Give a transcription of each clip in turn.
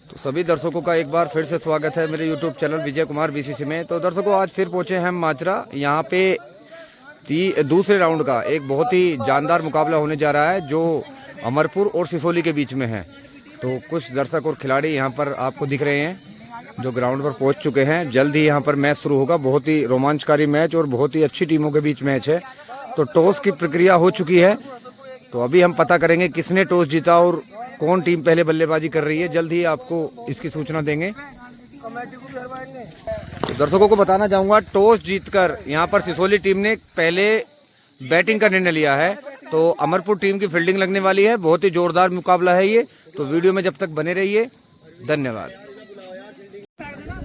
तो सभी दर्शकों का एक बार फिर से स्वागत है मेरे YouTube channel Vijay Kumar BCC में। तो दर्शकों, आज फिर पहुंचे हैं हम माजरा। यहाँ पे दूसरे राउंड का एक बहुत ही जानदार मुकाबला होने जा रहा है जो अमरपुर और सिसोली के बीच में है। तो कुछ दर्शक और खिलाड़ी यहाँ पर आपको दिख रहे हैं जो ग्राउंड पर पहुँच चुके हैं। जल्द ही यहाँ पर मैच शुरू होगा। बहुत ही रोमांचकारी मैच और बहुत ही अच्छी टीमों के बीच मैच है। तो टॉस की प्रक्रिया हो चुकी है। तो अभी हम पता करेंगे किसने टॉस जीता और कौन टीम पहले बल्लेबाजी कर रही है। जल्द ही आपको इसकी सूचना देंगे। तो दर्शकों को बताना चाहूँगा, टॉस जीतकर यहाँ पर सिसोली टीम ने पहले बैटिंग का निर्णय लिया है। तो अमरपुर टीम की फील्डिंग लगने वाली है। बहुत ही जोरदार मुकाबला है ये। तो वीडियो में जब तक बने रहिए। धन्यवाद।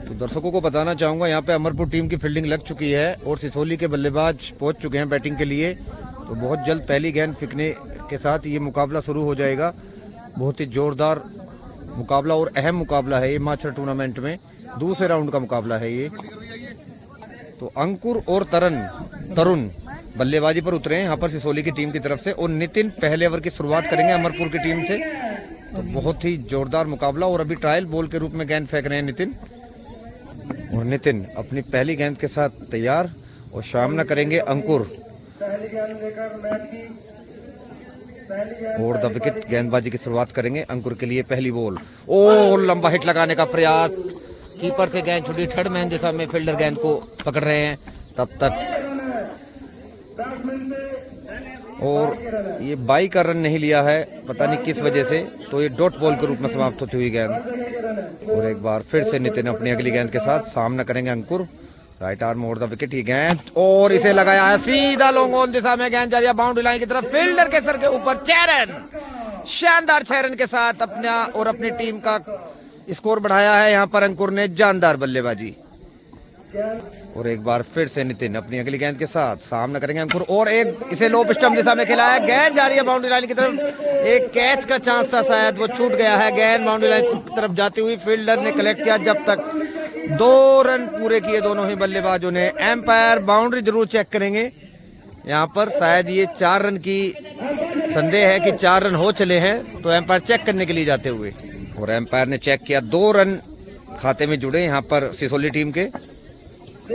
तो दर्शकों को बताना चाहूँगा, यहाँ पे अमरपुर टीम की फील्डिंग लग चुकी है और सिसोली के बल्लेबाज पहुँच चुके हैं बैटिंग के लिए। तो बहुत जल्द पहली गेंद फेंकने के साथ ये मुकाबला शुरू हो जाएगा। बहुत ही जोरदार मुकाबला और अहम मुकाबला है ये माचरा टूर्नामेंट में। दूसरे राउंड का मुकाबला है ये। तो अंकुर और तरुण बल्लेबाजी पर उतरे हैं यहाँ पर सिसोली की टीम की तरफ से और नितिन पहले ओवर की शुरुआत करेंगे अमरपुर की टीम से। तो बहुत ही जोरदार मुकाबला और अभी ट्रायल बॉल के रूप में गेंद फेंक रहे हैं नितिन। और नितिन अपनी पहली गेंद के साथ तैयार और सामना करेंगे अंकुर। और द विकेट गेंदबाजी की शुरुआत करेंगे अंकुर के लिए। पहली बॉल और लंबा हिट लगाने का प्रयास। कीपर से गेंद छुटी। थर्ड मैन दिशा में फील्डर गेंद को पकड़ रहे हैं तब तक। और ये बाई का रन नहीं लिया है, पता नहीं किस वजह से। तो ये डॉट बॉल के रूप में समाप्त होती हुई गेंद। और एक बार फिर से नितिन अपनी अगली गेंद के साथ सामना करेंगे Ankur. Right arm over the wicket ये गेंद और इसे लगाया है सीधा लॉन्ग ऑन दिशा में। गेंद जा रही है बाउंड्री लाइन की तरफ। फील्डर के सर के ऊपर 6 रन। शानदार 6 रन के साथ अपना और अपनी टीम का स्कोर बढ़ाया है यहाँ पर अंकुर ने। जानदार बल्लेबाजी। और एक बार फिर से नितिन अपनी अगली गेंद के साथ सामना करेंगे अंकुर। और एक इसे लो स्टंप दिशा में खिलाया। गेंद जा रही है बाउंड्री लाइन की तरफ। एक कैच का चांस था, शायद वो छूट गया है। गेंद बाउंड्री लाइन की तरफ जाती हुई फील्डर ने कलेक्ट किया। जब तक 2 रन पूरे किए दोनों ही बल्लेबाजों ने। एम्पायर बाउंड्री जरूर चेक करेंगे यहाँ पर। शायद ये 4 रन की संदेह है कि 4 रन हो चले हैं। तो एम्पायर चेक करने के लिए जाते हुए और एम्पायर ने चेक किया। 2 रन खाते में जुड़े यहाँ पर सिसोली टीम के।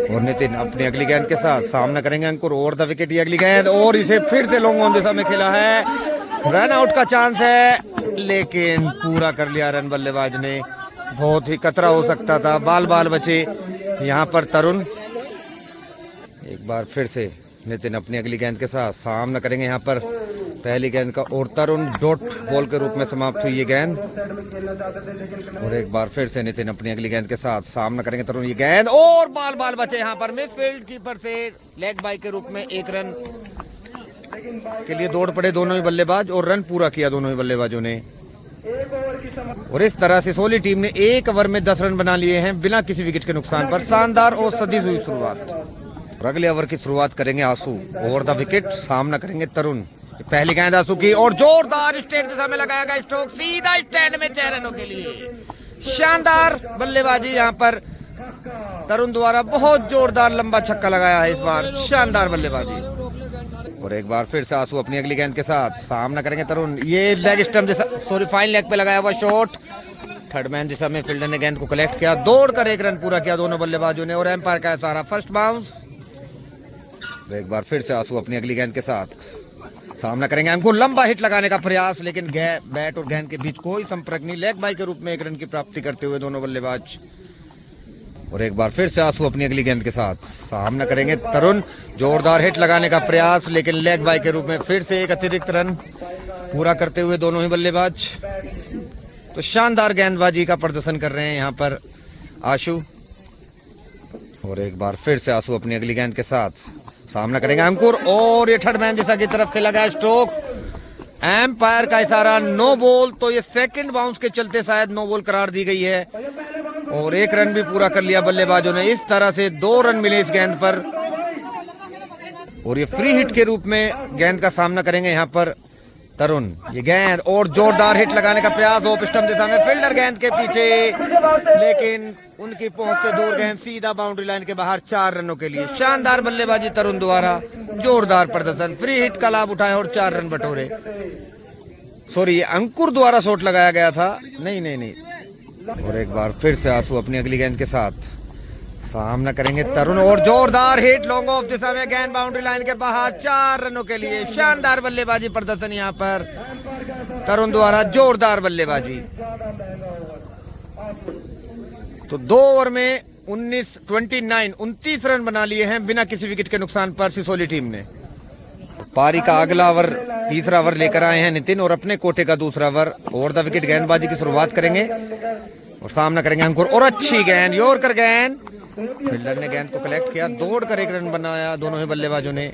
और नितिन अपनी अगली गेंद के साथ सामना करेंगे अंकुर। ओवर द विकेट ये अगली गेंद और इसे फिर से लॉन्ग ऑन दिशा में खेला है। रन आउट का चांस है लेकिन पूरा कर लिया रन बल्लेबाज ने। बहुत ही खतरा हो सकता था। बाल बचे यहाँ पर तरुण। एक बार फिर से नितिन अपनी अगली गेंद के साथ सामना करेंगे यहाँ पर पहली गेंद का। और तरुण डॉट बॉल के रूप में समाप्त हुई ये गेंद। और एक बार फिर से नितिन अपनी अगली गेंद के साथ सामना करेंगे तरुण ये गेंद और बाल बचे यहाँ पर। मिस फील्ड कीपर से लेग बाई के रूप में 1 रन के लिए दौड़ पड़े दोनों ही बल्लेबाज और रन पूरा किया दोनों ही बल्लेबाजों ने। और इस तरह सिसोली टीम ने 1 ओवर में 10 रन बना लिए हैं बिना किसी विकेट के नुकसान पर। शानदार और सदी हुई शुरुआत। और अगले ओवर की शुरुआत करेंगे आंसू। ओवर द विकेट सामना करेंगे तरुण। पहली गेंद आंसू की और जोरदार स्ट्रेट दिशा में लगाया गया स्ट्रोक सीधा स्टैंड में 6 रनों के लिए। शानदार बल्लेबाजी यहाँ पर तरुण द्वारा। बहुत जोरदार लंबा छक्का लगाया है इस बार। शानदार बल्लेबाजी। और एक बार फिर से आंसू अपनी अगली गेंद के साथ सामना करेंगे तरुण। ये लेग स्टंप दिशा फाइन लेग पे लगाया हुआ शॉट। थर्ड मैन दिशा में फील्डर ने गेंद को कलेक्ट किया। दौड़कर 1 रन पूरा किया दोनों बल्लेबाजों ने। और एम्पायर का इशारा फर्स्ट बाउंस। एक बार फिर से आंसू अपनी अगली गेंद के साथ सामना करेंगे अंकुर। लंबा हिट लगाने का प्रयास लेकिन बैट और गेंद के बीच कोई संपर्क नहीं। लेग बाई के रूप में 1 रन की प्राप्ति करते हुए दोनों बल्लेबाज। और एक बार फिर से आंसू अपनी अगली गेंद के साथ सामना करेंगे तरुण। जोरदार हिट लगाने का प्रयास लेकिन लेग बाई के रूप में फिर से एक अतिरिक्त रन पूरा करते हुए दोनों ही बल्लेबाज। तो शानदार गेंदबाजी का प्रदर्शन कर रहे हैं यहाँ पर आशु। और एक बार फिर से आंसू अपनी अगली गेंद के साथ सामना करेंगे अंकुर। और ये थर्ड मैन दिशा की तरफ खेला गया स्ट्रोक। एम्पायर का इशारा नो बॉल। तो ये सेकंड बाउंस के चलते शायद नो बॉल करार दी गई है। और 1 रन भी पूरा कर लिया बल्लेबाजों ने। इस तरह से 2 रन मिले इस गेंद पर। और ये फ्री हिट के रूप में गेंद का सामना करेंगे यहाँ पर तरुण। ये गेंद और जोरदार हिट लगाने का प्रयास ऑफ स्टंप दिशा में। फील्डर गेंद के पीछे लेकिन उनकी पहुंच से दूर गेंद सीधा बाउंड्री लाइन के बाहर 4 रनों के लिए। शानदार बल्लेबाजी तरुण द्वारा। जोरदार प्रदर्शन। फ्री हिट का लाभ उठाया और 4 रन बटोरे। सॉरी, अंकुर द्वारा शॉट लगाया गया था। नहीं, और एक बार फिर से आंसू अपनी अगली गेंद के साथ सामना करेंगे तरुण और जोरदार हिट लॉन्ग ऑफ दिशा में गेंद बाउंड्री लाइन के बाहर 4 रनों के लिए। शानदार बल्लेबाजी प्रदर्शन यहाँ पर तरुण द्वारा, जोरदार बल्लेबाजी। तो 2 ओवर में 29 रन बना लिए हैं बिना किसी विकेट के नुकसान पर सिसोली टीम ने। पारी का अगला ओवर, तीसरा ओवर लेकर आए हैं नितिन और अपने कोटे का दूसरा ओवर। ओवर द विकेट गेंदबाजी की शुरुआत करेंगे और सामना करेंगे अंकुर और अच्छी गेंद, यॉर्कर गेंद। फील्डर ने गेंद को कलेक्ट किया, दौड़कर 1 रन बनाया दोनों ही बल्लेबाजों ने।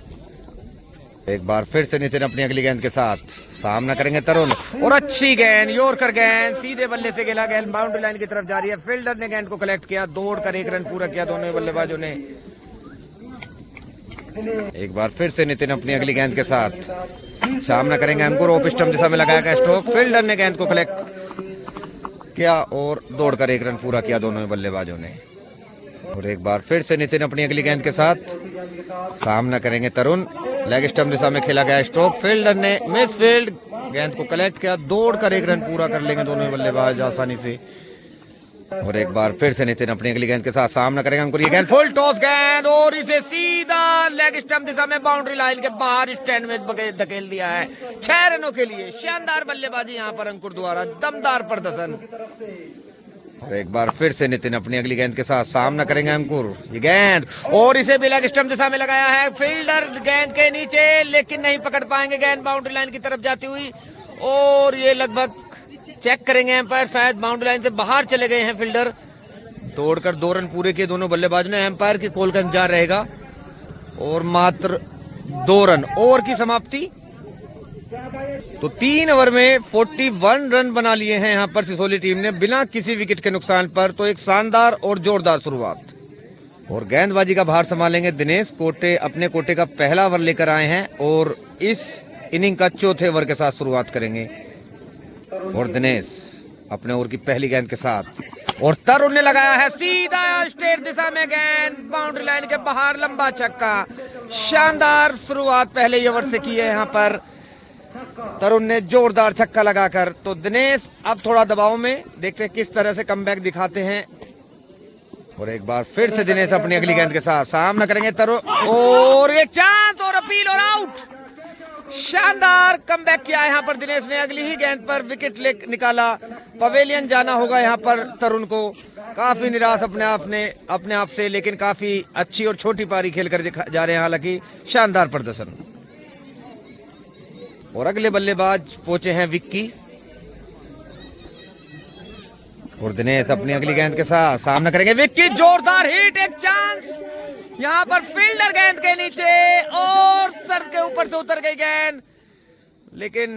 एक बार फिर से नितिन अपनी अगली गेंद के साथ सामना करेंगे तरुण और अच्छी गेंद, यॉर्कर गेंद, सीधे बल्ले से खेला, गेंद बाउंड्री लाइन की तरफ जा रही है। फील्डर ने गेंद को कलेक्ट किया, दौड़कर 1 रन पूरा किया दोनों ही बल्लेबाजों ने। एक बार फिर से नितिन अपनी अगली गेंद के साथ सामना करेंगे अंकुर। ऑफ स्टंप दिशा में लगाया गया स्ट्रोक, फील्डर ने गेंद को कलेक्ट किया और दौड़कर 1 रन पूरा किया दोनों ही बल्लेबाजों ने। और एक बार फिर से नितिन अपनी अगली गेंद के साथ सामना करेंगे तरुण। लेग स्टंप दिशा में खेला गया स्ट्रोक, फील्डर ने मिस फील्ड, गेंद को कलेक्ट किया, दौड़कर 1 रन पूरा कर लेंगे दोनों ही बल्लेबाज आसानी से। और एक बार फिर से नितिन अपनी अगली गेंद के साथ सामना करेंगे अंकुर। ये गेंद फुल टॉस गेंद और इसे सीधा लेग स्टंप दिशा में बाउंड्री लाइन के बाहर स्टैंड में धकेल दिया है 6 रनों के लिए। शानदार बल्लेबाजी यहाँ पर अंकुर द्वारा, दमदार प्रदर्शन। और एक बार फिर से नितिन अपनी अगली गेंद के साथ सामना करेंगे अंकुर। ये गेंद और इसे भी लेग स्टंप दिशा में लगाया है, फील्डर गेंद के नीचे लेकिन नहीं पकड़ पाएंगे, गेंद बाउंड्री लाइन की तरफ जाती हुई। और ये लगभग चेक करेंगे एम्पायर, शायद बाउंड्री लाइन से बाहर चले गए हैं फील्डर। दौड़कर 2 रन पूरे किए दोनों बल्लेबाजों ने। एम्पायर की कॉल का इंतजार रहेगा और मात्र 2 रन। ओवर की समाप्ति। तो 3 ओवर में 41 रन बना लिए हैं यहाँ पर सिसोली टीम ने बिना किसी विकेट के नुकसान पर। तो एक शानदार और जोरदार शुरुआत। और गेंदबाजी का भार संभालेंगे दिनेश। कोटे अपने कोटे का पहला ओवर लेकर आए हैं और इस इनिंग का चौथे ओवर के साथ शुरुआत करेंगे। और दिनेश अपने ओवर की पहली गेंद के साथ और तरुण ने लगाया है सीधा स्ट्रेट दिशा में गेंद, बाउंड्री लाइन के बाहर, लंबा छक्का। शानदार शुरुआत पहले ही ओवर से की है यहाँ पर तरुण ने, जोरदार छक्का लगाकर। तो दिनेश अब थोड़ा दबाव में, देखते हैं किस तरह से कमबैक दिखाते हैं। और एक बार फिर से दिनेश अपनी अगली गेंद के साथ सामना करेंगे तरुण और एक चांस और अपील और आउट। शानदार कमबैक किया यहाँ पर दिनेश ने, अगली ही गेंद पर विकेट ले निकाला। पवेलियन जाना होगा यहाँ पर तरुण को। काफी निराश अपने आप से, लेकिन काफी अच्छी और छोटी पारी खेलकर जा रहे हैं। हालांकि शानदार प्रदर्शन। और अगले बल्लेबाज पहुंचे हैं विक्की और दिनेश अपनी अगली गेंद के साथ सामना करेंगे। विक्की, जोरदार हिट, एक चांस यहाँ पर, फील्डर गेंद के नीचे और सर के ऊपर से उतर गई गेंद, लेकिन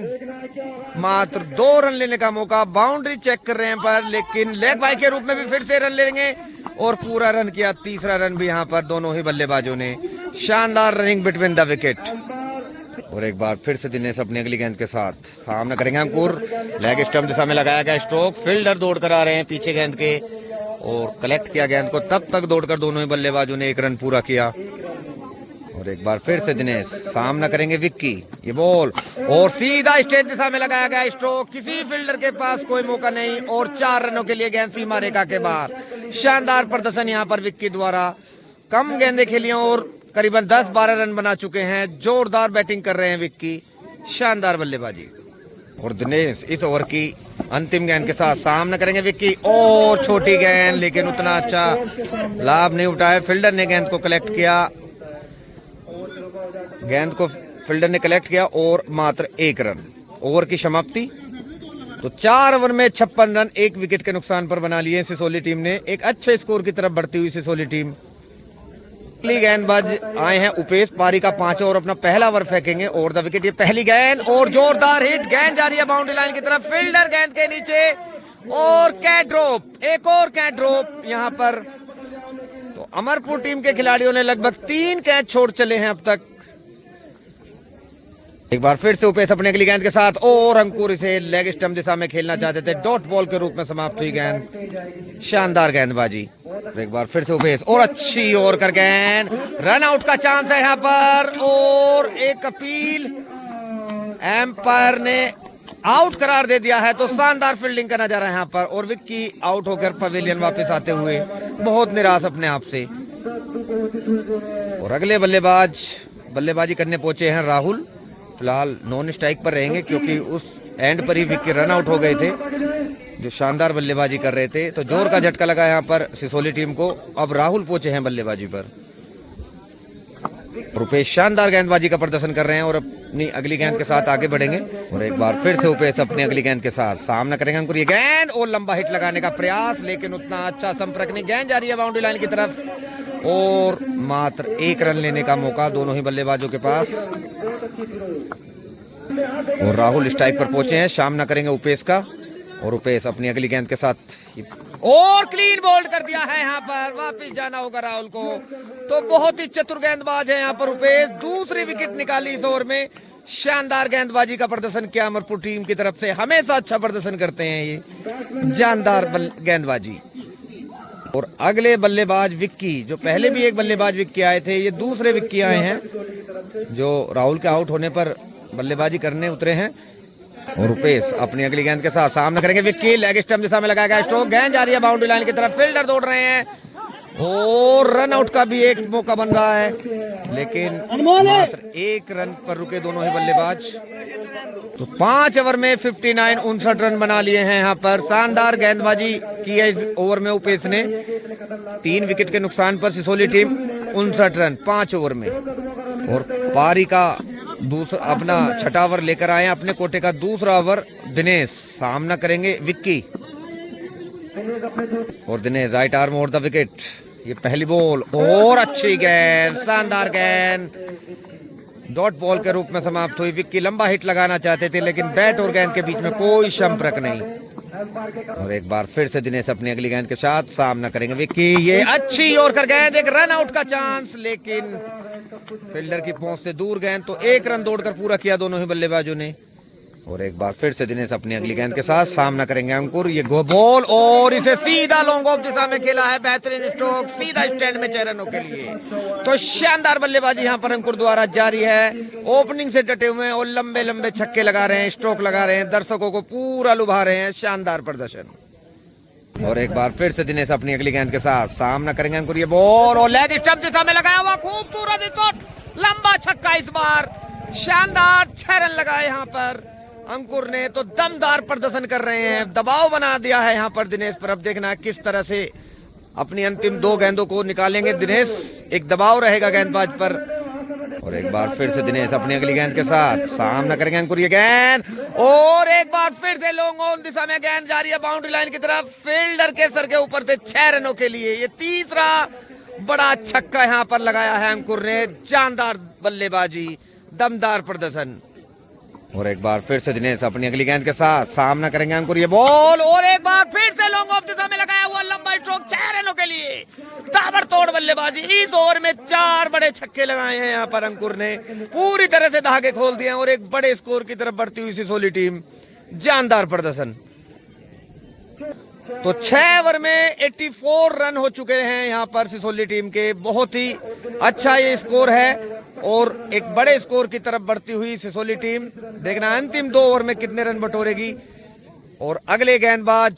मात्र 2 रन लेने का मौका। बाउंड्री चेक कर रहे हैं पर, लेकिन लेग बाई के रूप में भी फिर से रन लेंगे और पूरा रन किया। तीसरा रन भी यहाँ पर दोनों ही बल्लेबाजों ने। शानदार रनिंग बिटवीन द विकेट। और एक बार फिर से दिनेश अपनी अगली गेंद के साथ सामना करेंगे अंकुर। लेग स्टंप दिशा में लगाया गया स्ट्रोक, फील्डर दौड़ कर आ रहे हैं पीछे गेंद के और कलेक्ट किया गेंद को। तब तक दौड़कर दोनों ही बल्लेबाजों ने 1 रन पूरा किया। और एक बार फिर से दिनेश सामना करेंगे विक्की। ये बॉल और सीधा स्ट्रेट दिशा में लगाया गया स्ट्रोक, किसी फील्डर के पास कोई मौका नहीं और 4 रनों के लिए गेंद सीमा रेखा के बाहर। शानदार प्रदर्शन यहाँ पर विक्की द्वारा। कम गेंदें खेली और करीबन 10-12 रन बना चुके हैं। जोरदार बैटिंग कर रहे हैं विक्की, शानदार बल्लेबाजी। और दिनेश इस ओवर की अंतिम गेंद के साथ सामना करेंगे विक्की और छोटी गेंद, लेकिन उतना अच्छा लाभ नहीं उठाया। फील्डर ने गेंद को कलेक्ट किया, गेंद को फील्डर ने कलेक्ट किया और मात्र 1 रन। ओवर की समाप्ति। तो 4 ओवर में 56 रन 1 विकेट के नुकसान पर बना लिए सिसोली टीम ने। एक अच्छे स्कोर की तरफ बढ़ती हुई सिसोली टीम। गेंदबाज आए हैं उपेश, पारी का 5वां ओवर अपना पहला ओवर फेंकेंगे। ओवर द विकेट ये पहली गेंद और जोरदार हिट, गेंद जा रही है बाउंड्री लाइन की तरफ, फील्डर गेंद के नीचे और कैच ड्रॉप, एक और कैच ड्रॉप यहाँ पर। तो अमरपुर टीम के खिलाड़ियों ने लगभग 3 कैच छोड़ चले हैं अब तक। एक बार फिर से उपेश अपने अगली गेंद के साथ और अंकुर इसे लेग स्टंप दिशा में खेलना चाहते थे, डॉट बॉल के रूप में समाप्त हुई गेंद। शानदार गेंदबाजी। एक बार फिर से उपेश और अच्छी ओवर कर गेंद, रन आउट का चांस है यहाँ पर और एक अपील। एम्पायर ने आउट करार दे दिया है। तो शानदार फील्डिंग का नजारा है यहाँ पर, और विक्की आउट होकर पवेलियन वापस आते हुए बहुत निराश अपने आप से। और अगले बल्लेबाजी करने पहुंचे हैं राहुल। फिलहाल नॉन स्ट्राइक पर रहेंगे क्योंकि उस एंड पर ही विक्की रन आउट हो गए थे जो शानदार बल्लेबाजी कर रहे थे। तो जोर का झटका लगा यहाँ पर सिसोली टीम को। अब राहुल पहुंचे हैं बल्लेबाजी पर। रुपेश शानदार गेंदबाजी का प्रदर्शन कर रहे हैं और अपनी अगली गेंद के साथ आगे बढ़ेंगे। और एक बार फिर से उपेश अपनी अगली गेंद के साथ सामना करेंगे अंकुर। ये गेंद और लंबा हिट लगाने का प्रयास, लेकिन उतना अच्छा संपर्क नहीं। गेंद जा रही है बाउंड्री लाइन की तरफ और मात्र 1 रन लेने का मौका दोनों ही बल्लेबाजों के पास। और राहुल स्ट्राइक पर पहुंचे हैं, सामना करेंगे उपेश का। और उपेश अपनी अगली गेंद के साथ और क्लीन बोल्ड कर दिया है। यहाँ पर वापस जाना होगा राहुल को। तो बहुत ही चतुर गेंदबाज है यहाँ पर उपेश। दूसरी विकेट निकाली इस ओवर में। शानदार गेंदबाजी का प्रदर्शन किया अमरपुर टीम की तरफ से। हमेशा अच्छा प्रदर्शन करते हैं ये जानदार गेंदबाजी। और अगले बल्लेबाज विक्की, जो पहले भी एक बल्लेबाज विक्की आए थे, ये दूसरे विक्की आए हैं जो राहुल के आउट होने पर बल्लेबाजी करने उतरे हैं। और रुपेश अपनी अगली गेंद के साथ सामना करेंगे विक्की। लेग स्टंप दिशा में लगाया गया स्ट्रोक, गेंद जा रही है बाउंड्री लाइन की तरफ। फील्डर दौड़ रहे हैं और रन आउट का भी एक मौका बन रहा है, लेकिन मात्र 1 रन पर रुके दोनों ही बल्लेबाज। तो 5 ओवर में 59 रन बना लिए हैं यहाँ पर। शानदार गेंदबाजी की है इस ओवर में उपेश ने। 3 विकेट के नुकसान पर सिसोली टीम 59 रन 5 ओवर में। और पारी का अपना छठा ओवर लेकर आए अपने कोटे का दूसरा ओवर। दिनेश सामना करेंगे विक्की। और Dinesh right arm over the wicket. ये पहली बॉल और अच्छी गेंद, शानदार गेंद डॉट बॉल के रूप में समाप्त हुई। विक्की लंबा हिट लगाना चाहते थे, लेकिन बैट और गेंद के बीच में कोई संपर्क नहीं। और एक बार फिर से दिनेश अपनी अगली गेंद के साथ सामना करेंगे विक्की। ये अच्छी यॉर्कर गेंद, एक रन आउट का चांस, लेकिन फील्डर की पहुंच से दूर गेंद। तो 1 रन दौड़कर पूरा किया दोनों ही बल्लेबाजों ने। और एक बार फिर से दिनेश अपनी अगली गेंद के साथ सामना करेंगे अंकुर। ये गो बॉल और इसे सीधा लॉन्ग ऑफ दिशा में खेला है। बेहतरीन स्ट्रोक, सीधा स्टैंड में 6 रनों के लिए। तो शानदार बल्लेबाजी यहाँ पर अंकुर द्वारा जारी है। ओपनिंग से डटे हुए हैं और लंबे लंबे छक्के लगा रहे हैं, स्ट्रोक लगा रहे हैं, दर्शकों को पूरा लुभा रहे हैं। शानदार प्रदर्शन। और एक बार फिर से दिनेश अपनी अगली गेंद के साथ सामना करेंगे अंकुर। ये बॉल और लेग स्टंप दिशा में लगाया हुआ खूबसूरत शॉट, लंबा छक्का इस बार। शानदार 6 रन लगाए यहाँ पर अंकुर ने। तो दमदार प्रदर्शन कर रहे हैं, दबाव बना दिया है यहाँ पर दिनेश पर। अब देखना किस तरह से अपनी अंतिम 2 गेंदों को निकालेंगे दिनेश। एक दबाव रहेगा गेंदबाज पर। और एक बार फिर से दिनेश अपनी अगली गेंद के साथ सामना करेंगे अंकुर। ये गेंद और एक बार फिर से लॉन्ग ऑन दिशा में गेंद जा रही है बाउंड्री लाइन की तरफ। फील्डर के सर के ऊपर से 6 रनों के लिए ये तीसरा बड़ा छक्का यहाँ पर लगाया है अंकुर ने। जानदार बल्लेबाजी, दमदार प्रदर्शन। और एक बार फिर से दिनेश अपनी अगली गेंद के साथ सामना करेंगे अंकुर। ये बॉल और एक बार फिर से लॉन्ग ऑफ दिशा में लगाया हुआ लंबा स्ट्रोक, 6 रनों के लिए। ताबड़तोड़ बल्लेबाजी। इस ओवर में 4 बड़े छक्के लगाए हैं यहाँ पर अंकुर ने। पूरी तरह से धागे खोल दिए हैं और एक बड़े स्कोर की तरफ बढ़ती हुई सिसोली टीम। जानदार प्रदर्शन। तो 6 ओवर में 84 रन हो चुके हैं यहाँ पर सिसोली टीम के। बहुत ही अच्छा ये स्कोर है और एक बड़े स्कोर की तरफ बढ़ती हुई सिसोली टीम। देखना अंतिम 2 ओवर में कितने रन बटोरेगी। और अगले गेंदबाज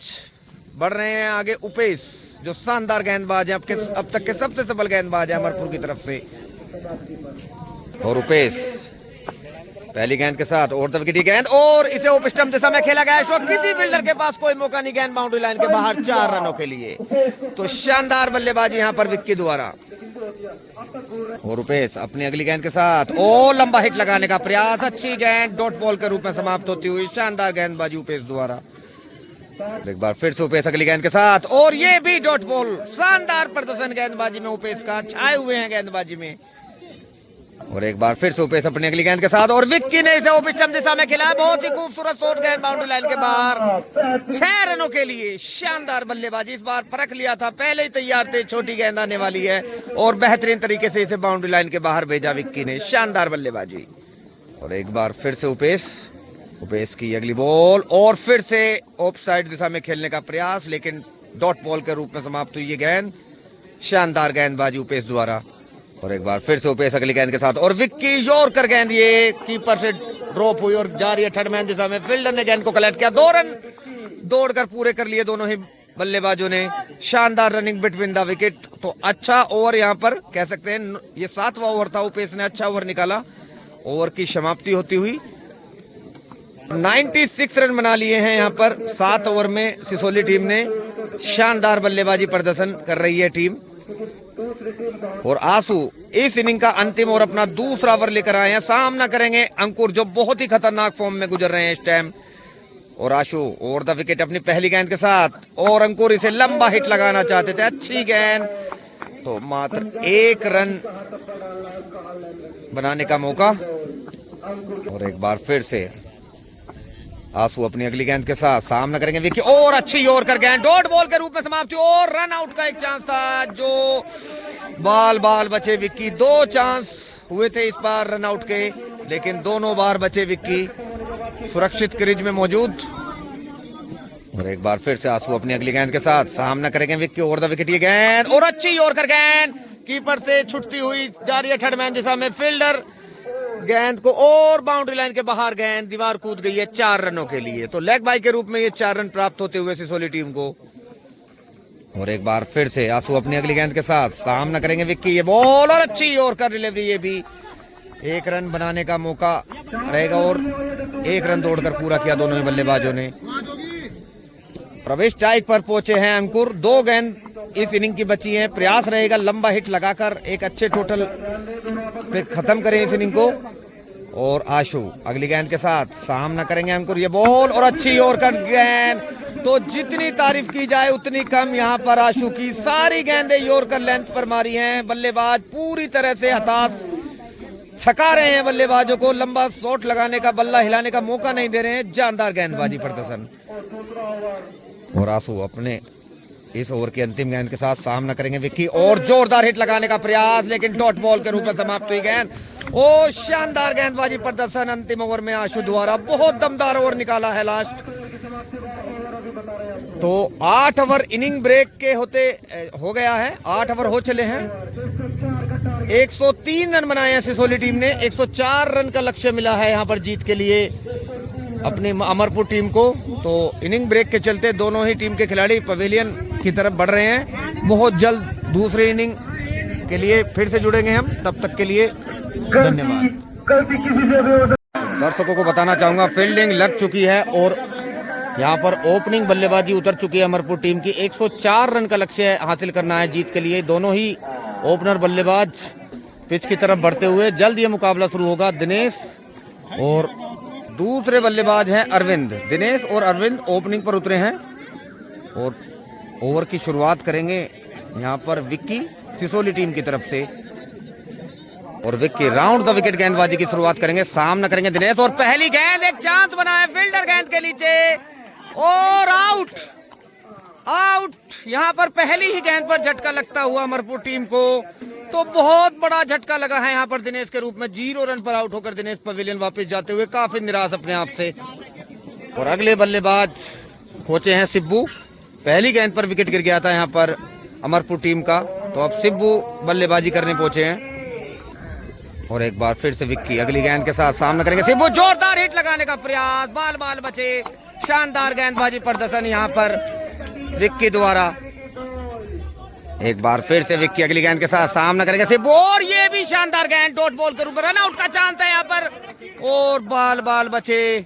बढ़ रहे हैं आगे उपेश, जो शानदार गेंदबाज है, अब तक के सबसे सफल गेंदबाज है अमरपुर की तरफ से। और उपेश पहली गेंद के साथ और विकेट गेंद और इसे ओप स्टंप दिशा में खेला गया स्ट्रोक। किसी फील्डर के पास कोई मौका नहीं, गेंद बाउंड्री लाइन के बाहर 4 रनों के लिए। तो शानदार बल्लेबाजी यहाँ पर विक्की द्वारा। और रुपेश अपनी अगली गेंद के साथ और लंबा हिट लगाने का प्रयास। अच्छी गेंद डॉट बॉल के रूप में समाप्त होती हुई। शानदार गेंदबाजी उपेश द्वारा। एक बार फिर से उपेश अगली गेंद के साथ और ये भी डॉट बॉल। शानदार प्रदर्शन गेंदबाजी में उपेश का, छाए हुए हैं गेंदबाजी में। और एक बार फिर से उपेश अपनी अगली गेंद के साथ और विक्की ने इसे ओप स्टंप दिशा में खेला। बहुत ही खूबसूरत शॉट, गेंद बाउंड्री लाइन के बाहर 6 रनों के लिए। शानदार बल्लेबाजी। इस बार परख लिया था, पहले ही तैयार थे, छोटी गेंद आने वाली है और बेहतरीन तरीके से इसे बाउंड्री लाइन के बाहर भेजा विक्की ने। शानदार बल्लेबाजी। और एक बार फिर से उपेश की अगली बॉल और फिर से ऑफ साइड दिशा में खेलने का प्रयास, लेकिन डॉट बॉल के रूप में समाप्त हुई ये गेंद। शानदार गेंदबाजी उपेश द्वारा। और एक बार फिर से उपेश अगली गेंद के साथ और विक्की यॉर्कर गेंद, ये कीपर से ड्रॉप हुई और जा रही है थर्ड मैन दिशा में। फील्डर ने गेंद को कलेक्ट किया, 2 रन दौड़कर पूरे कर लिए दोनों ही बल्लेबाजों ने। शानदार रनिंग बिटवीन द विकेट। तो अच्छा ओवर यहाँ पर कह सकते हैं, ये 7वां ओवर था, उपेश ने अच्छा ओवर निकाला। ओवर की समाप्ति होती हुई 96 रन बना लिए हैं यहाँ पर 7 ओवर में सिसोली टीम ने। शानदार बल्लेबाजी प्रदर्शन कर रही है टीम। और आंसू इस इनिंग का अंतिम और अपना दूसरा ओवर लेकर आए हैं। सामना करेंगे अंकुर, जो बहुत ही खतरनाक फॉर्म में गुजर रहे हैं इस टाइम। और आशु ओवर द विकेट अपनी पहली गेंद के साथ, और अंकुर इसे लंबा हिट लगाना चाहते थे। अच्छी गेंद, तो मात्र 1 रन बनाने का मौका। और एक बार फिर से आंसू अपनी अगली गेंद के साथ सामना करेंगे विकी, और अच्छी यॉर्कर गेंद डॉट बॉल के रूप में समाप्ति। और रन आउट का एक चांस था, जो बाल बचे विक्की। 2 चांस हुए थे इस बार रन आउट के, लेकिन दोनों बार बचे विक्की सुरक्षित क्रीज में मौजूद। और एक बार फिर से आंसू अपनी अगली गेंद के साथ सामना करेंगे विक्की, ओवर द विकेट ये गेंद, और अच्छी यॉर्कर गेंद कीपर से छुटती हुई जा रही है थर्ड मैन दिशा में। फील्डर गेंद को, और बाउंड्री लाइन के बाहर गेंद दीवार कूद गई है 4 रनों के लिए। तो लेग बाई के रूप में ये 4 रन प्राप्त होते हुए सिसोली टीम को। और एक बार फिर से आंसू अपनी अगली गेंद के साथ सामना करेंगे विक्की, ये बॉल, और अच्छी यॉर्कर डिलीवरी, ये भी 1 रन बनाने का मौका रहेगा। और 1 रन दौड़कर पूरा किया दोनों ही बल्लेबाजों ने। प्रवेश टाइक पर पहुंचे हैं अंकुर। 2 गेंद इस इनिंग की बची हैं। प्रयास रहेगा लंबा हिट लगाकर एक अच्छे टोटल पे खत्म करें इस इनिंग को। और आशु अगली गेंद के साथ सामना करेंगे अंकुर, ये बॉल, और अच्छी यॉर्कर गेंद। तो जितनी तारीफ की जाए उतनी कम यहाँ पर आशु की। सारी गेंदें यॉर्कर लेंथ पर मारी हैं। बल्लेबाज पूरी तरह से हताश, छका रहे हैं बल्लेबाजों को। लंबा शॉट लगाने का, बल्ला हिलाने का मौका नहीं दे रहे हैं। जानदार गेंदबाजी प्रदर्शन। और आंसू अपने इस ओवर की अंतिम गेंद के साथ सामना करेंगे विक्की, और जोरदार हिट लगाने का प्रयास, लेकिन डॉट बॉल के रूप में समाप्त हुई गेंद। ओ शानदार गेंदबाजी प्रदर्शन अंतिम ओवर में आशु द्वारा। बहुत दमदार ओवर निकाला है लास्ट। तो 8 ओवर इनिंग ब्रेक के होते हो गया है। 8 ओवर हो चले हैं। 103 रन बनाए हैं सिसोली टीम ने। 104 रन का लक्ष्य मिला है यहाँ पर जीत के लिए अपनी अमरपुर टीम को। तो इनिंग ब्रेक के चलते दोनों ही टीम के खिलाड़ी पवेलियन की तरफ बढ़ रहे हैं। बहुत जल्द दूसरे इनिंग के लिए फिर से जुड़ेंगे हम। तब तक के लिए धन्यवाद। दर्शकों को बताना चाहूंगा, फील्डिंग लग चुकी है और यहाँ पर ओपनिंग बल्लेबाजी उतर चुकी है अमरपुर टीम की। 104 रन का लक्ष्य हासिल करना है जीत के लिए। दोनों ही ओपनर बल्लेबाज पिच की तरफ बढ़ते हुए जल्द ये मुकाबला शुरू होगा। दिनेश और दूसरे बल्लेबाज हैं अरविंद। दिनेश और अरविंद ओपनिंग पर उतरे हैं और ओवर की शुरुआत करेंगे यहाँ पर विक्की सिसोली टीम की तरफ से। और विक्की राउंड द विकेट गेंदबाजी की शुरुआत करेंगे। सामना करेंगे दिनेश, और पहली गेंद, एक चांस बना है फील्डर गेंद के नीचे, और आउट। यहाँ पर पहली ही गेंद पर झटका लगता हुआ अमरपुर टीम को। तो बहुत बड़ा झटका लगा है यहाँ पर दिनेश के रूप में। 0 रन पर आउट होकर दिनेश पवेलियन वापस जाते हुए काफी निराश अपने आप से। और अगले बल्लेबाज पहुंचे हैं सिब्बू। पहली गेंद पर विकेट गिर गया था यहाँ पर अमरपुर टीम का। तो अब सिब्बू बल्लेबाजी करने पहुंचे हैं। और एक बार फिर से विक्की अगली गेंद के साथ सामना करेंगे सिब्बू, जोरदार हिट लगाने का प्रयास, बाल बचे। शानदार गेंदबाजी प्रदर्शन यहाँ पर विक्की द्वारा। एक बार फिर से विक्की अगली गेंद के साथ सामना करेंगे सिब्बू, और ये भी शानदार गेंद डॉट बॉल के रूप में। रन आउट का चांस है यहाँ पर, और बाल बचे।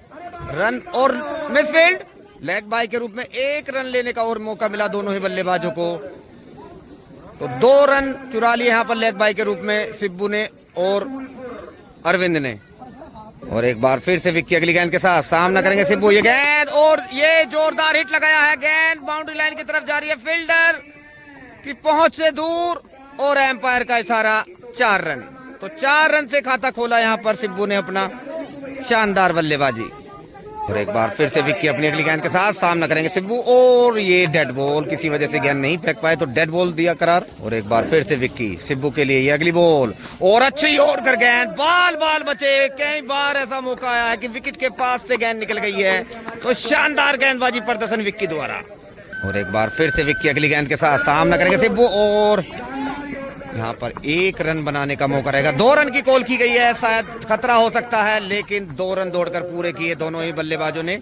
रन और मिसफील्ड, लेग बाय के रूप में 1 रन लेने का और मौका मिला दोनों ही बल्लेबाजों को। तो 2 रन चुरा लिए यहाँ पर लेग बाय के रूप में सिब्बू ने और अरविंद ने। और एक बार फिर से विक्की अगली गेंद के साथ सामना करेंगे सिब्बू, ये गेंद, और ये जोरदार हिट लगाया है। गेंद बाउंड्री लाइन की तरफ जा रही है, फील्डर की पहुंच से दूर, और एम्पायर का इशारा। 4 रन। तो 4 रन से खाता खोला यहाँ पर सिब्बू ने अपना। शानदार बल्लेबाजी। और एक बार फिर से विक्की अपनी अगली गेंद के साथ सामना करेंगे सिब्बू, और ये डेड बॉल, किसी वजह से गेंद नहीं फेंक पाए तो डेड बॉल दिया करार। और एक बार फिर से विक्की सिब्बू के लिए ये अगली बॉल, और अच्छी यॉर्कर गेंद, बाल बचे। कई बार ऐसा मौका आया है कि विकेट के पास से गेंद निकल गई है। तो शानदार गेंदबाजी प्रदर्शन विक्की द्वारा। और एक बार फिर से विक्की अगली गेंद के साथ सामना करेंगे सिब्बू, और यहाँ पर 1 रन बनाने का मौका रहेगा। 2 रन की कॉल की गई है, शायद खतरा हो सकता है, लेकिन 2 रन दौड़कर पूरे किए दोनों ही बल्लेबाजों ने।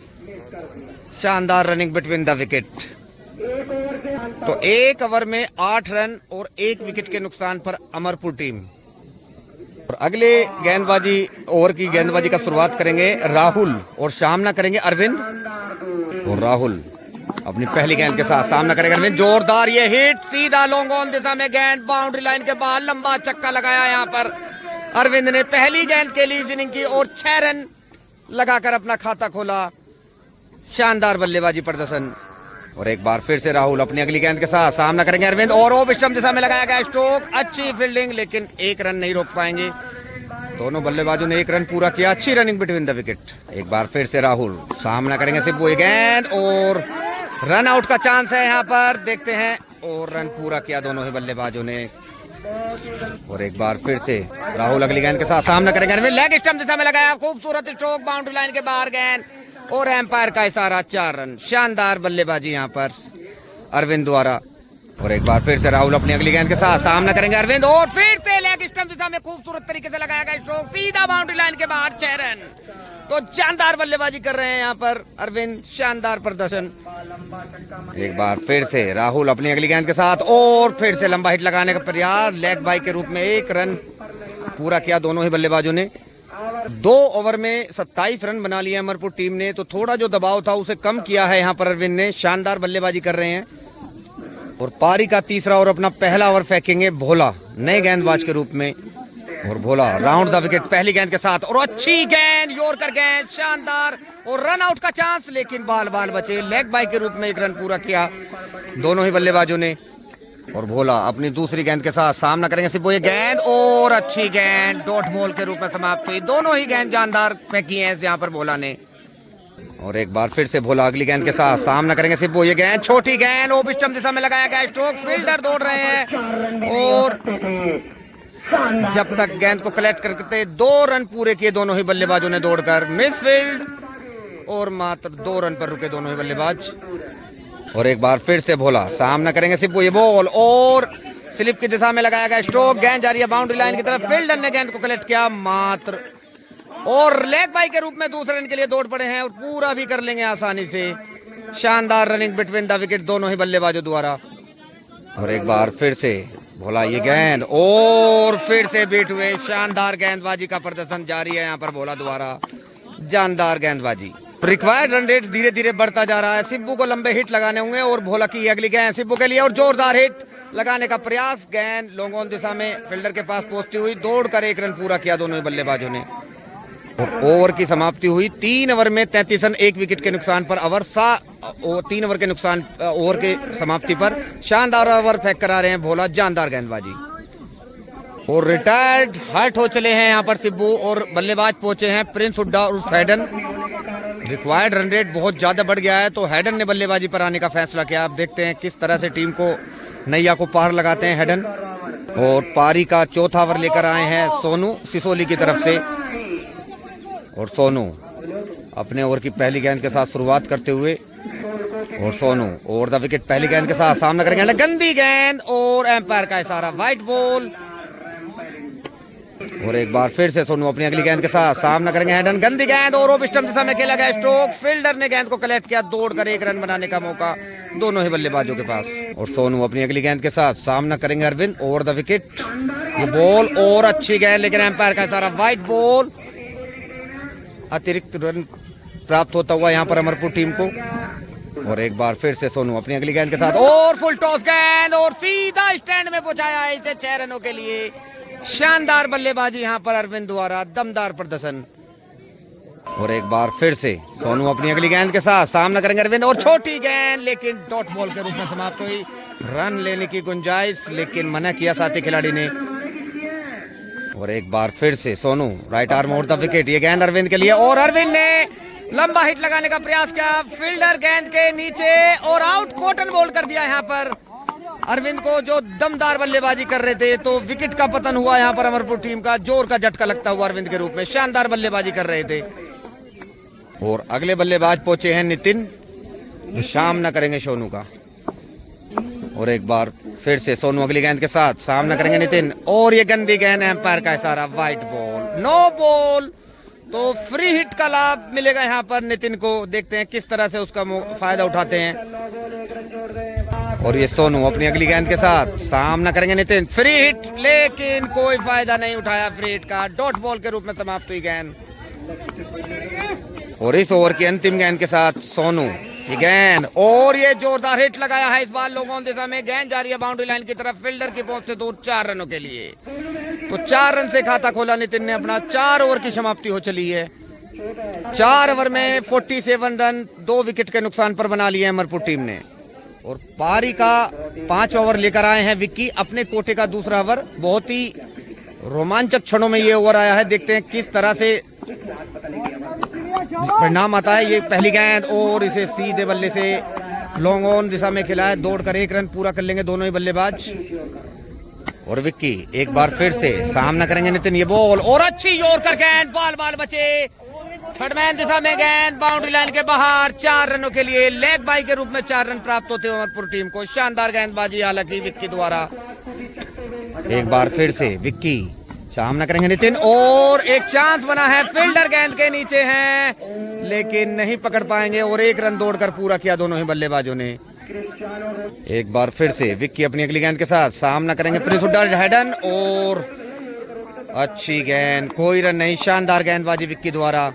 शानदार रनिंग बिटवीन द विकेट। तो 1 ओवर में 8 रन और 1 विकेट के नुकसान पर अमरपुर टीम। और अगले गेंदबाजी ओवर की गेंदबाजी का शुरुआत करेंगे राहुल और सामना करेंगे अरविंद। और राहुल अपनी पहली गेंद के साथ सामना करेगा अरविंद। जोरदार ये हिट, सीधा लॉन्ग ऑन दिशा में गेंद, बाउंड्री लाइन के बाहर लंबा चक्का लगाया यहाँ पर अरविंद ने पहली गेंद के लिए इनिंग की और 6 रन लगाकर अपना खाता खोला। शानदार बल्लेबाजी प्रदर्शन। और एक बार फिर से राहुल अपनी अगली गेंद के साथ सामना करेंगे अरविंद और ऑफ स्टंप दिशा में लगाया गया स्ट्रोक, अच्छी फील्डिंग, लेकिन 1 रन नहीं रोक पाएंगे। दोनों बल्लेबाजों ने 1 रन पूरा किया, अच्छी रनिंग बिटवीन द विकेट। एक बार फिर से राहुल सामना करेंगे सिब्बू, गेंद और रन आउट का चांस है यहाँ पर, देखते हैं। और रन पूरा किया दोनों ही बल्लेबाजों ने। और एक बार फिर से राहुल अगली गेंद के साथ सामना करेंगे अरविंद, लेग स्टंप दिशा में लगाया, खूबसूरत स्ट्रोक, बाउंड्री लाइन के बाहर गेंद और एम्पायर का इशारा, 4 रन। शानदार बल्लेबाजी यहाँ पर अरविंद द्वारा। और एक बार फिर से राहुल अपनी अगली गेंद के साथ सामना करेंगे अरविंद और फिर से लेग स्टंप दिशा में खूबसूरत तरीके से लगाया गया स्ट्रोक, सीधा बाउंड्री लाइन के बाहर, 6 रन। तो शानदार बल्लेबाजी कर रहे हैं यहाँ पर अरविंद, शानदार प्रदर्शन। एक बार फिर से राहुल अपनी अगली गेंद के साथ और फिर से लंबा हिट लगाने का प्रयास, लेग बाई के रूप में 1 रन पूरा किया दोनों ही बल्लेबाजों ने। 2 ओवर में 27 रन बना लिए अमरपुर टीम ने, तो थोड़ा जो दबाव था उसे कम किया है यहाँ पर अरविंद ने। शानदार बल्लेबाजी कर रहे हैं। और पारी का तीसरा ओवर अपना पहला ओवर फेंकेंगे भोला नए गेंदबाज के रूप में। और भोला राउंड द विकेट पहली गेंद के साथ और अच्छी गेंद, यॉर्कर गेंद, शानदार और रन आउट का चांस, लेकिन बाल बचे। लेग बाई के रूप में 1 रन पूरा किया दोनों ही बल्लेबाजों ने। और भोला अपनी दूसरी गेंद के साथ सामना करेंगे सिब्बू, गेंद और अच्छी गेंद, डॉट बॉल के रूप में समाप्त हुई। दोनों ही गेंद जानदार फेंकी है यहाँ पर भोला ने। और एक बार फिर से भोला अगली गेंद के साथ सामना करेंगे सिब्बू, गेंद छोटी गेंद, ऑफ स्टंप दिशा में लगाया गया स्ट्रोक, फील्डर दौड़ रहे हैं और जब तक गेंद को कलेक्ट करते 2 रन पूरे किए दोनों ही बल्लेबाजों ने दौड़कर, मिस फील्ड और मात्र 2 रन पर रुके दोनों ही बल्लेबाज। और एक बार फिर से भोला सामना करेंगे सिब्बू, बॉल और स्लिप की दिशा में लगाया गया स्ट्रोक, गेंद जा रही है बाउंड्री लाइन की तरफ, फील्डर ने गेंद को कलेक्ट किया मात्र और लेग बाई के रूप में दूसरे रन के लिए दौड़ पड़े हैं और पूरा भी कर लेंगे आसानी से। शानदार रनिंग बिटवीन द विकेट दोनों ही बल्लेबाजों द्वारा। और एक बार फिर से भोला गेंद और फिर से बीट हुए, शानदार गेंदबाजी का प्रदर्शन जारी है यहाँ पर भोला द्वारा, जानदार गेंदबाजी। रिक्वायर्ड रन रेट धीरे धीरे बढ़ता जा रहा है। सिब्बू को लंबे हिट लगाने होंगे और भोला की अगली गेंद सिब्बू के लिए और जोरदार हिट लगाने का प्रयास, गेंद लॉन्ग ऑन दिशा में फील्डर के पास पहुंचती हुई, दौड़कर 1 रन पूरा किया दोनों ही बल्लेबाजों ने। ओवर की समाप्ति हुई 3 ओवर में 33 रन, 1 विकेट के नुकसान पर 3 ओवर के नुकसान ओवर के समाप्ति पर शानदार ओवर फेंक कर आ रहे हैं भोला, जानदार गेंदबाजी। और रिटायर्ड हर्ट हो चले हैं यहाँ पर सिब्बू और बल्लेबाज पहुंचे हैं प्रिंस हुड्डा और हैडन। रिक्वायर्ड रन रेट बहुत ज्यादा बढ़ गया है तो हैडन ने बल्लेबाजी पर आने का फैसला किया। आप देखते हैं किस तरह से टीम को नैया को पार लगाते हैं हैडन। और पारी का चौथा ओवर लेकर आए हैं सोनू सिसोली की तरफ से। और सोनू अपने ओवर की पहली गेंद के साथ शुरुआत करते हुए और सोनू ओवर द विकेट पहली गेंद के साथ सामना करेंगे, गंदी गेंद और एम्पायर का इशारा, वाइट बॉल। और एक बार फिर से सोनू अपनी अगली गेंद के साथ सामना करेंगे हैडन, गंदी गेंद और ऑफ स्टंप दिशा में खेला गया स्ट्रोक, फील्डर ने गेंद को कलेक्ट किया, दौड़कर 1 रन बनाने का मौका दोनों ही बल्लेबाजों के पास। और सोनू अपनी अगली गेंद के साथ सामना करेंगे अरविंद, ओवर द विकेट ये बॉल और अच्छी गेंद, लेकिन एम्पायर का इशारा, वाइट बॉल। अतिरिक्त रन प्राप्त होता हुआ यहाँ पर अमरपुर टीम को। और एक बार फिर से सोनू अपनी अगली गेंद के साथ और फुल टॉस गेंद और सीधा स्टैंड में पहुंचाया है इसे 6 रनों के लिए। शानदार बल्लेबाजी यहाँ पर अरविंद द्वारा, दमदार प्रदर्शन। और एक बार फिर से सोनू अपनी अगली गेंद के साथ सामना करेंगे अरविंद और छोटी गेंद, लेकिन डॉट बॉल के रूप में समाप्त हुई। रन लेने की गुंजाइश, लेकिन मना किया साथी खिलाड़ी ने। और एक बार फिर से Sonu right arm over the wicket, ये गेंद अरविंद के लिए और अरविंद ने लंबा हिट लगाने का प्रयास किया, फील्डर गेंद के नीचे और आउट, कॉटन बॉल कर दिया यहाँ पर अरविंद को जो दमदार बल्लेबाजी कर रहे थे। तो विकेट का पतन हुआ यहाँ पर अमरपुर टीम का, जोर का झटका लगता हुआ अरविंद के रूप में, शानदार बल्लेबाजी कर रहे थे। और अगले बल्लेबाज पहुंचे हैं नितिन, जो सामना करेंगे सोनू का। और एक बार फिर से सोनू अगली गेंद के साथ सामना करेंगे नितिन, और ये गंदी गेंद, एम्पायर का इशारा, वाइट बॉल, नो बॉल। तो फ्री हिट का लाभ मिलेगा यहाँ पर नितिन को। देखते हैं किस तरह से उसका फायदा उठाते हैं। और ये सोनू अपनी अगली गेंद के साथ सामना करेंगे नितिन, फ्री हिट, लेकिन कोई फायदा नहीं उठाया फ्री हिट का। डॉट बॉल के रूप में समाप्त हुई गेंद। और इस ओवर की अंतिम गेंद के साथ सोनू की गेंद, और ये जोरदार हिट लगाया है इस बार लोगों दिशा में। गेंद जा रही है बाउंड्री लाइन की तरफ, फील्डर की पहुंच से दूर 4 रनों के लिए। तो 4 रन से खाता खोला नितिन ने अपना। 4 ओवर की समाप्ति हो चली है। 4 ओवर में 47 रन 2 विकेट के नुकसान पर बना लिए अमरपुर टीम ने। और पारी का 5 ओवर लेकर आए हैं विक्की, अपने कोटे का दूसरा ओवर। बहुत ही रोमांचक क्षणों में ये ओवर आया है। देखते हैं किस तरह से परिणाम आता है। ये पहली गेंद, और इसे सीधे बल्ले से लॉन्ग ऑन दिशा में खिलाया। दौड़कर 1 रन पूरा कर लेंगे दोनों ही बल्लेबाज। और विक्की एक बार फिर से सामना करेंगे नितिन, ये बॉल, और अच्छी यॉर्कर गेंद, बाल बाल बचे। थर्ड मैन दिशा में गेंद बाउंड्री लाइन के बाहर। 4 रनों के लिए लेग बाई के रूप में 4 रन प्राप्त होते हैं अमरपुर टीम को। शानदार गेंदबाजी हालांकि विक्की द्वारा। एक बार फिर से विक्की सामना करेंगे नितिन, और एक चांस बना है, फील्डर गेंद के नीचे हैं लेकिन नहीं पकड़ पाएंगे। और 1 रन दौड़कर पूरा किया दोनों ही बल्लेबाजों ने। एक बार फिर से विक्की अपनी अगली गेंद के साथ सामना करेंगे प्रिंस हुड्डा हेडन, और अच्छी गेंद, कोई रन नहीं। शानदार गेंदबाजी विक्की द्वारा।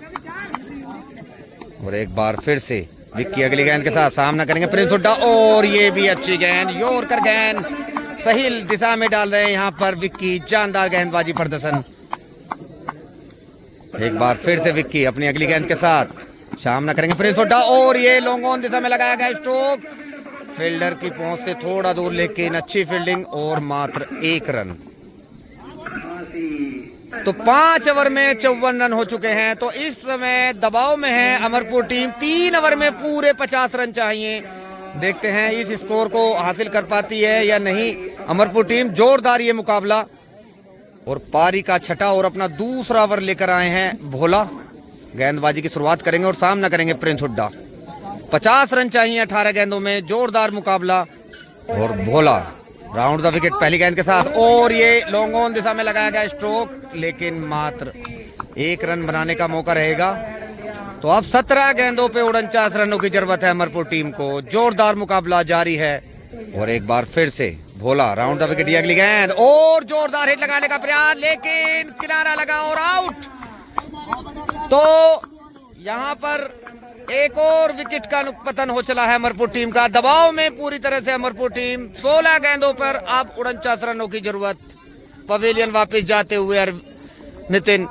और एक बार फिर से विक्की अगली गेंद के साथ सामना करेंगे प्रिंस हुड्डा, और ये भी अच्छी गेंद, यॉर्कर गेंद, सही दिशा में डाल रहे हैं यहाँ पर विक्की। जानदार गेंदबाजी प्रदर्शन। एक बार फिर से विक्की अपनी अगली गेंद के साथ सामना करेंगे प्रिंस हुड्डा, और ये लॉन्ग ऑन दिशा में लगाया गया स्ट्रोक, फील्डर की पहुंच से थोड़ा दूर, लेकिन अच्छी फील्डिंग, और मात्र 1 रन। तो 5 ओवर में 54 रन हो चुके हैं। तो इस समय दबाव में है अमरपुर टीम। 3 ओवर में पूरे 50 रन चाहिए। देखते हैं इस स्कोर को हासिल कर पाती है या नहीं अमरपुर टीम। जोरदार ये मुकाबला। और पारी का छठा और अपना दूसरा ओवर लेकर आए हैं भोला। गेंदबाजी की शुरुआत करेंगे और सामना करेंगे प्रिंस हुड्डा। 50 रन चाहिए 18 गेंदों में। जोरदार मुकाबला। और भोला राउंड द विकेट पहली गेंद के साथ, और ये लॉन्ग ऑन दिशा में लगाया गया स्ट्रोक, लेकिन मात्र 1 रन बनाने का मौका रहेगा। तो अब 17 गेंदों पे 49 रनों की जरूरत है अमरपुर टीम को। जोरदार मुकाबला जारी है। और एक बार फिर से भोला राउंड द विकेट, अगली गेंद, और जोरदार हिट लगाने का प्रयास, लेकिन किनारा लगा और आउट। तो यहाँ पर एक और विकेट का पतन हो चला है अमरपुर टीम का। दबाव में पूरी तरह से अमरपुर टीम। 16 गेंदों पर अब 49 रनों की जरूरत। पवेलियन वापस जाते हुए नितिन,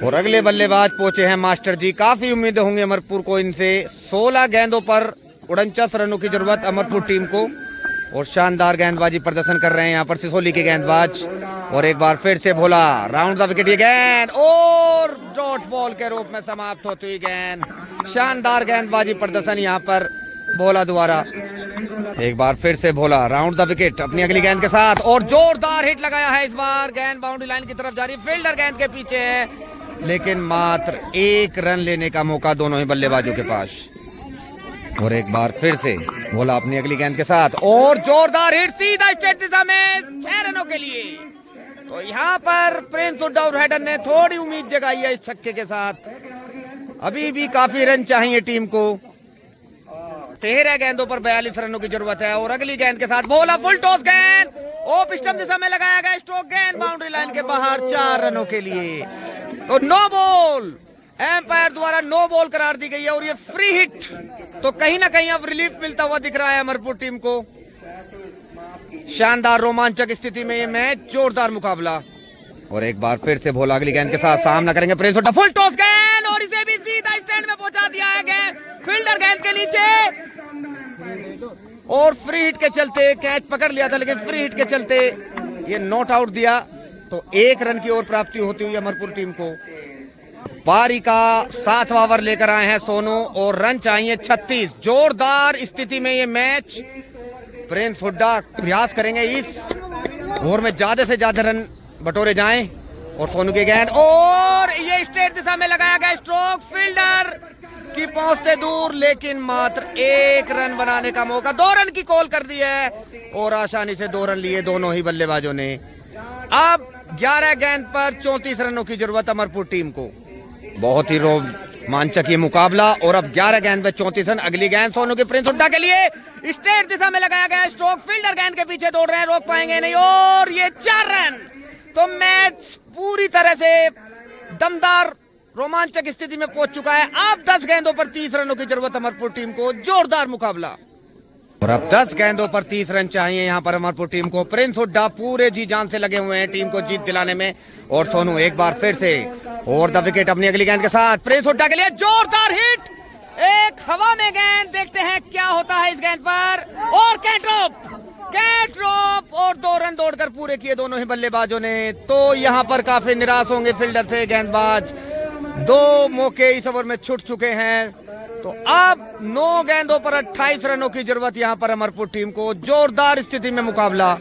और अगले बल्लेबाज पहुंचे हैं मास्टर जी। काफी उम्मीदें होंगी अमरपुर को इनसे। 16 गेंदों पर 49 रनों की जरूरत अमरपुर टीम को। और शानदार गेंदबाजी प्रदर्शन कर रहे हैं यहाँ पर सिसोली के गेंदबाज। और एक बार फिर से भोला राउंड द विकेट, ये गेंद, और डॉट बॉल के रूप में समाप्त होती हुई गेंद। शानदार गेंदबाजी प्रदर्शन यहाँ पर भोला द्वारा। एक बार फिर से भोला राउंड द विकेट अपनी अगली गेंद के साथ, और जोरदार हिट लगाया है इस बार। गेंद बाउंड्री लाइन की तरफ जा रही, फील्डर गेंद के पीछे है, लेकिन मात्र 1 रन लेने का मौका दोनों ही बल्लेबाजों के पास। और एक बार फिर से भोला अपनी अगली गेंद के साथ, और जोरदार हिट सीधा स्ट्रेट दिशा में 6 रनों के लिए। तो यहाँ पर प्रिंस हुड्डा और हेडन ने थोड़ी उम्मीद जगाई है इस छक्के के साथ। अभी भी काफी रन चाहिए टीम को। 13 गेंदों पर 42 रनों की जरूरत है। और अगली गेंद के साथ भोला फुल टॉस गेंद, ऑफ स्टंप दिशा में लगाया गया स्ट्रोक, गेंद बाउंड्री लाइन के बाहर 4 रनों के लिए। तो नो बॉल, एम्पायर द्वारा नो बॉल करार दी गई है। और ये फ्री हिट, तो कहीं ना कहीं अब रिलीफ मिलता हुआ दिख रहा है अमरपुर टीम को। शानदार रोमांचक स्थिति में ये मैच, जोरदार मुकाबला। और एक बार फिर से भोला अगली गेंद के साथ सामना करेंगे प्रिंस हुड्डा, फुल टॉस गेंद, और इसे भी सीधा स्टैंड में पहुंचा दिया है गेंद, फील्डर गेंद के नीचे। और फ्री हिट के चलते कैच पकड़ लिया था, लेकिन फ्री हिट के चलते ये नॉट आउट दिया। तो 1 रन की ओर प्राप्ति होती हुई अमरपुर टीम को। पारी का 7वां ओवर लेकर आए हैं सोनू, और रन चाहिए 36। जोरदार स्थिति में ये मैच। प्रिंस हुड्डा प्रयास करेंगे इस ओवर में ज्यादा से ज्यादा रन बटोरे जाएं। और सोनू की गेंद, और ये स्ट्रेट दिशा में लगाया गया स्ट्रोक, फील्डर की पहुंच से दूर, लेकिन मात्र 1 रन बनाने का मौका। 2 रन की कॉल कर दी है और आसानी से 2 रन लिए दोनों ही बल्लेबाजों ने। अब 11 गेंद पर 34 रनों की जरूरत अमरपुर टीम को। बहुत ही रोमांचक ये मुकाबला और अब 11 गेंद पर 34 रन। अगली गेंद सोनू के प्रिंस हुड्डा के लिए, स्ट्रेट दिशा में लगाया गया स्ट्रोक, फील्डर गेंद के पीछे दौड़ रहे हैं, रोक पाएंगे नहीं और ये 4 रन। तो मैच पूरी तरह से दमदार रोमांचक स्थिति में पहुंच चुका है। अब 10 गेंदों पर 30 रनों की जरूरत अमरपुर टीम को। जोरदार मुकाबला और अब 10 गेंदों पर 30 रन चाहिए यहां पर अमरपुर टीम को। प्रिंस हुड्डा पूरे जी जान से लगे हुए हैं टीम को जीत दिलाने में। और सोनू एक बार फिर से ओवर द विकेट अपनी अगली गेंद के साथ। प्रिंस हुड्डा के लिए जोरदार हिट, एक हवा में गेंद, देखते हैं क्या होता है इस गेंद पर। और कैट ड्रॉप और 2 रन दौड़कर पूरे किए दोनों ही बल्लेबाजों ने। तो यहां पर काफी निराश होंगे फील्डर से गेंदबाज। 2 मौके इस ओवर में छूट चुके हैं। तो अब 9 गेंदों पर 28 रनों की जरूरत यहां पर अमरपुर टीम को। जोरदार स्थिति में मुकाबला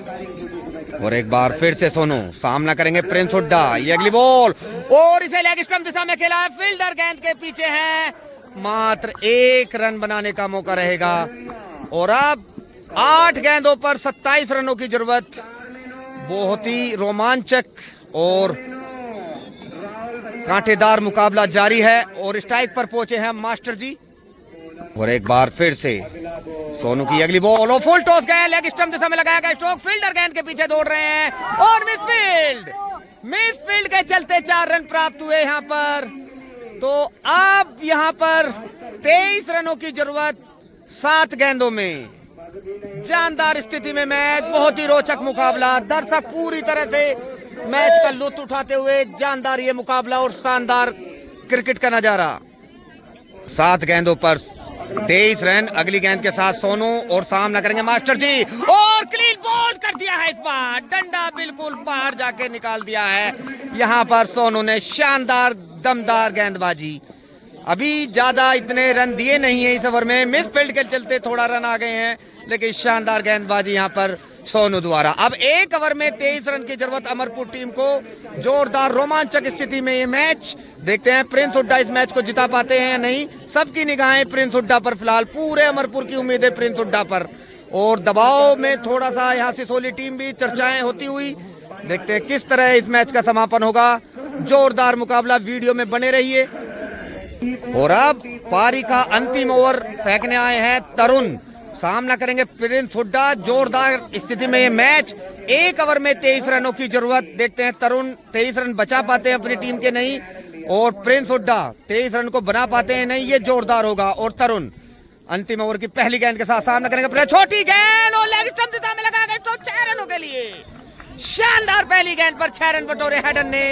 और एक बार फिर से सोनू सामना करेंगे प्रिंस हुड्डा। ये अगली बॉल और इसे लेग स्टंप दिशा में खेला है, फील्डर गेंद के पीछे है। मात्र 1 रन बनाने का मौका रहेगा और अब 8 गेंदों पर 27 रनों की जरूरत। बहुत ही रोमांचक और कांटेदार मुकाबला जारी है और स्ट्राइक पर पहुंचे हैं मास्टर जी। और एक बार फिर से सोनू की अगली बॉल और फुल टॉस गया, लेग स्टंप दिशा में लगाया गया स्ट्रोक, फील्डर गेंद के पीछे दौड़ रहे हैं और मिस फील्ड के चलते 4 रन प्राप्त हुए यहां पर। तो अब यहां पर 23 रनों की जरूरत 7 गेंदों में। जानदार स्थिति में मैच, बहुत ही रोचक मुकाबला। दर्शक पूरी तरह से मैच का लुत्फ उठाते हुए, जानदार ये मुकाबला और शानदार क्रिकेट का नजारा। 7 गेंदों पर 23 रन। अगली गेंद के साथ सोनू और सामना करेंगे मास्टर जी और क्लीन बॉल कर दिया है इस बार। डंडा बिल्कुल बाहर जाके निकाल दिया है यहां पर सोनू ने। शानदार दमदार गेंदबाजी। अभी ज्यादा इतने रन दिए नहीं है इस ओवर में, मिस फील्ड के चलते थोड़ा रन आ गए हैं, लेकिन शानदार गेंदबाजी यहां पर सोनू द्वारा। अब 1 ओवर में 23 रन की जरूरत अमरपुर टीम को। जोरदार रोमांचक स्थिति में ये मैच। देखते हैं प्रिंस हुड्डा इस मैच को जिता पाते हैं या नहीं। सबकी निगाहें प्रिंस हुड्डा पर फिलहाल, पूरे अमरपुर की उम्मीद है प्रिंस हुड्डा पर। और दबाव में थोड़ा सा यहाँ सिसोली टीम भी चर्चाएं होती हुई। देखते हैं किस तरह इस मैच का समापन होगा। जोरदार मुकाबला, वीडियो में बने रहिए। और अब पारी का अंतिम ओवर फेंकने आए हैं तरुण, सामना करेंगे प्रिंस हुड्डा। जोरदार स्थिति में ये मैच। 1 ओवर में 23 रनों की जरूरत। देखते हैं तरुण 23 रन बचा पाते हैं अपनी टीम के नहीं, और प्रिंस हुड्डा 23 रन को बना पाते हैं नहीं। ये जोरदार होगा। और तरुण अंतिम ओवर की पहली गेंद के साथ सामना करेंगे। छोटी गेंद और लेग स्टंप दिशा में लगा गया तो 6 रनों के लिए। शानदार पहली गेंद पर 6 रन बटोरे हेडन ने।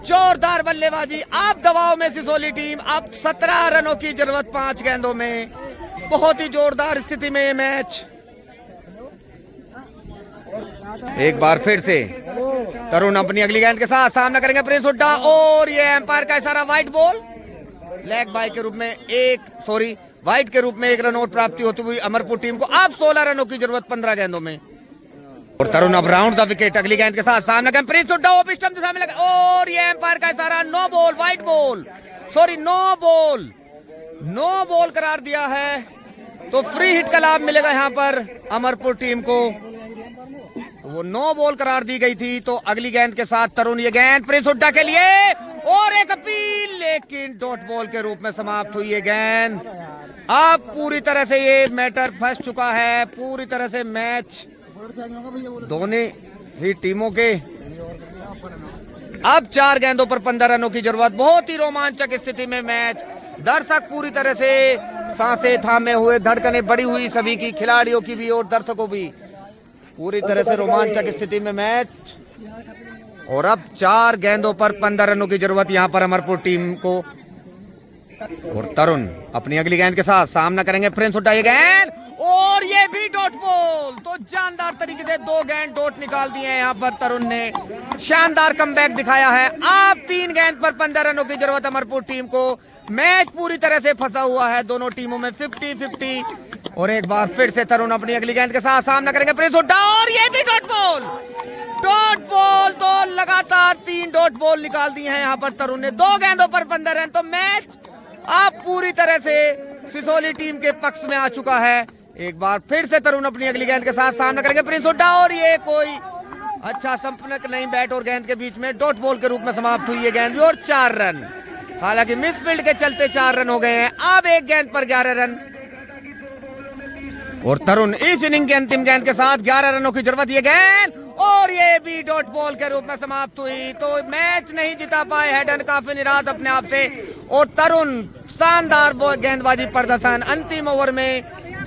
जोरदार बल्लेबाजी। अब दबाव में सिसोली टीम। अब 17 रनों की जरूरत 5 गेंदों में। बहुत ही जोरदार स्थिति में ये मैच। एक बार फिर से तरुण अपनी अगली गेंद के साथ सामना करेंगे प्रिंस हुड्डा और ये एम्पायर का इशारा, वाइड बॉल। लेग बाय के रूप में वाइड के रूप में 1 रन और प्राप्ति होती हुई अमरपुर टीम को। अब 16 रनों की जरूरत 15 गेंदों में। और तरुण अब राउंड द विकेट अगली गेंद के साथ सामना करें प्रिंस हुड्डा ओप स्टंप दिशा में लगा और ये एम्पायर का इशारा, नो बॉल करार दिया है। तो फ्री हिट का लाभ मिलेगा यहां पर अमरपुर टीम को। वो नो बॉल करार दी गई थी। तो अगली गेंद के साथ तरुण, ये गेंद प्रिंस हुड्डा के लिए और एक अपील, लेकिन डॉट बॉल के रूप में समाप्त हुई ये गेंद। अब पूरी तरह से ये मैटर फंस चुका है। पूरी तरह से मैच दोनों ही टीमों के। अब 4 गेंदों पर 15 रनों की जरूरत। बहुत ही रोमांचक स्थिति में मैच। दर्शक पूरी तरह से सांसें थामे हुए, धड़कनें बढ़ी हुई सभी की, खिलाड़ियों की भी और दर्शकों भी। पूरी तरह से रोमांचक स्थिति में मैच। और अब 4 गेंदों पर 15 रनों की जरूरत यहां पर अमरपुर टीम को। और तरुण अपनी अगली गेंद के साथ सामना करेंगे प्रिंस हुड्डा, ये गेंद और ये भी डॉट बॉल। तो जानदार तरीके से 2 गेंद डॉट निकाल दिए हैं यहां पर तरुण ने। शानदार कमबैक दिखाया है। अब 3 गेंद पर 15 रनों की जरूरत अमरपुर टीम को। मैच पूरी तरह से फंसा हुआ है दोनों टीमों में 50-50। और एक बार फिर से तरुण अपनी अगली गेंद के साथ सामना करेंगे प्रिंस हुड्डा और ये भी डॉट बॉल। तो लगातार 3 डॉट बॉल निकाल दी हैं यहां पर तरुण ने। 2 गेंदों पर 15 रन। तो मैच अब पूरी तरह से सिसोली टीम के पक्ष में आ चुका है। एक बार फिर से तरुण अपनी अगली गेंद के साथ सामना करेंगे प्रिंस हुड्डा, और ये कोई अच्छा संपर्क नहीं बैट और गेंद के बीच में, डॉट बॉल के रूप में समाप्त हुई है गेंद भी, और 4 रन। हालांकि मिसफील्ड के चलते 4 रन हो गए हैं। अब एक गेंद पर 11 रन, और तरुण इस इनिंग की अंतिम गेंद के साथ 11 रनों की जरूरत। ये गेंद और ये भी डॉट बॉल के रूप में समाप्त हुई, तो मैच नहीं जिता पाए हेडन, काफी निराश अपने आप से। और तरुण शानदार गेंदबाजी प्रदर्शन, अंतिम ओवर में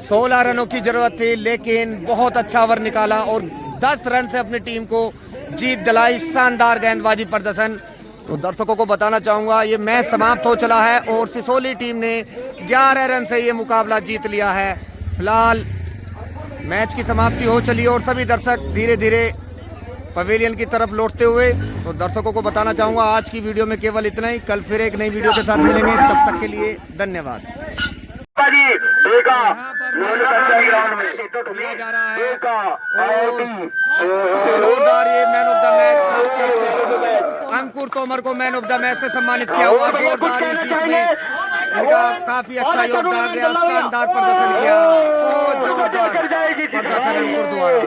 16 रनों की जरूरत थी, लेकिन बहुत अच्छा ओवर निकाला और 10 रन से अपनी टीम को जीत दिलाई। शानदार गेंदबाजी प्रदर्शन। तो दर्शकों को बताना चाहूंगा ये मैच समाप्त हो चला है और सिसोली टीम ने 11 रन से ये मुकाबला जीत लिया है। फिलहाल मैच की समाप्ति हो चली और सभी दर्शक धीरे धीरे पवेलियन की तरफ लौटते हुए। तो दर्शकों को बताना चाहूंगा आज की वीडियो में केवल इतना ही। कल फिर एक नई वीडियो के साथ मिलेंगे, तब तक के लिए धन्यवाद। दिया जा रहा है और जोरदार ये मैन ऑफ द मैच प्राप्त करके अंकुर तोमर को मैन ऑफ द मैच से सम्मानित किया हुआ। जोरदार इस जीत में इनका काफी अच्छा योगदान रहा, शानदार प्रदर्शन किया, बहुत जोरदार प्रदर्शन अंकुर द्वारा।